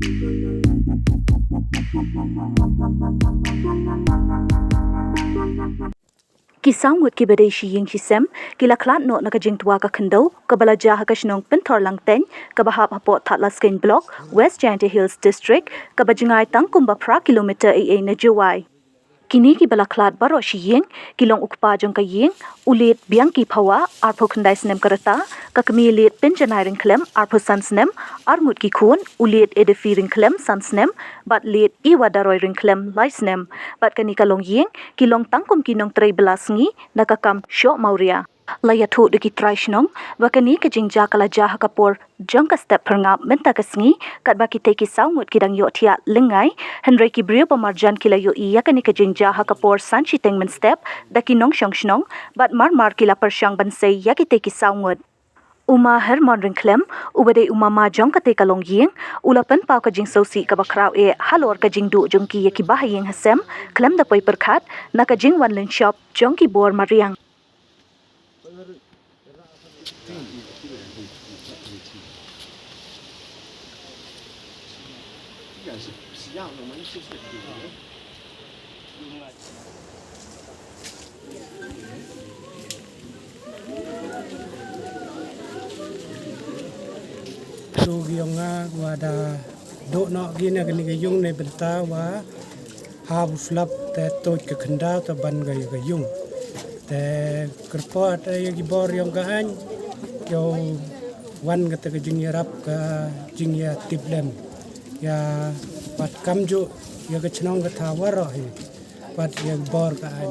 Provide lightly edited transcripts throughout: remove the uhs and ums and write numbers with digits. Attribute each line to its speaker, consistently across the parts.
Speaker 1: Kisang wut ki bedai shi ying hisem kila klat no nakajing tua ka khendo kabalaja hakashnong pentor langteng kabahap hapot thatla skin block West Giant Hills District kabajingai tangkumba pra kilometer AA na juwai kini ki balaklat baro shi ying kilong ukpa jong ka ying ulit biang ki phawa arpho khandai snem karata kakmi lit penjanai ring klem arpho sansnem armut ki khun ulit edefi ring klem sansnem bat lit iwadaroi ring klem laisnem bat kani kalong ying kilong tangkum kinong trei belasngi nakakam sho mauria laya thu de ki traishnong wakani ka jingja kala jaha kapor jongka step perngap menta kasngi kat baki te ki saumut kidang yo thia lengai henry ki brio pamarjan kila yo iya kani ka jingja ha kapor sanchi tengmen step daki nong shongshnong bat mar kila persyang bansei ya ki te ki saumut Uma Hermon Ringklem, ubade umama jong kate kalong ying, ulapan pau ka jing sosi ka bakraw e halor ka jing du jong ki yaki bahaying hasem, klem da poi perkat, na ka jing one lin shop jong ki bor mariang.
Speaker 2: So giyonga wada do no gina gani gayung ne benta wa habu flap te to ke khanda ta ban gayung te kerpo ta yagi bor yong ga an yo wan ga te jing yarap ka jing ya tiblem ya pat kamju ya ga chnong ga tha waro hi pat ya bor ka an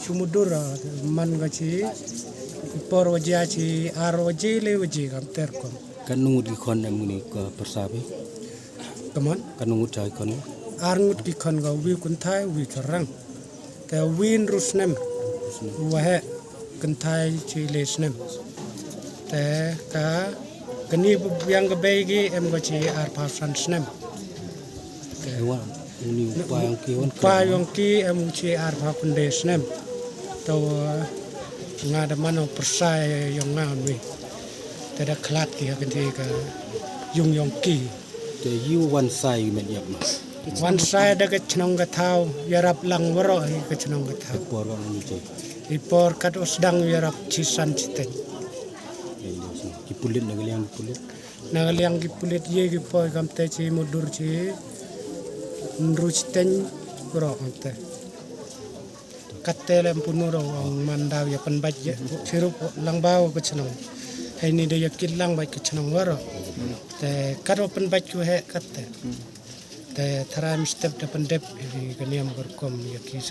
Speaker 2: chumudur man ga chi por wajia chi ar waji le waji kam ter kom
Speaker 3: kanungut di kon muni ko persabe
Speaker 2: teman
Speaker 3: kanungut jai kon
Speaker 2: arngut di kon ga wi kun thai wi charang te win rusnem wa he kun thai chi lesnem te ka kani yang ga begi em ga chi ar pa san snem
Speaker 3: te wa uni
Speaker 2: pa yong ki em chi ar pa kun desnem to ngada mano persai yang ngamiแต่คลาดที่กันที่ก็ยุงยองกี
Speaker 3: te you one side men yap ma
Speaker 2: วันไซด์ได้ก็ชนงกะเท้ายารับลังวรอให้ก็ชนงกะเท้า
Speaker 3: por wa ni je
Speaker 2: อีปอร์กัดอสดังยารับชิสันชิเตน
Speaker 3: ki pulit na galiang pulit
Speaker 2: นางเลียงกิปุลิตเยกิปอยกำเตชีมุดุรชีนรุชิเตนวรอกำเตกัดเตลมปุนุรองมันดาวยาปันบัจเยชิรุปลังบ้าวก็ชนงให้นี่เดียกินลังใบก็ชนงวรอแต่กัดปันบัจกูเหกัดแต่ทารามสเต็ปเดปันเด็บกันยามกรกมยากิเส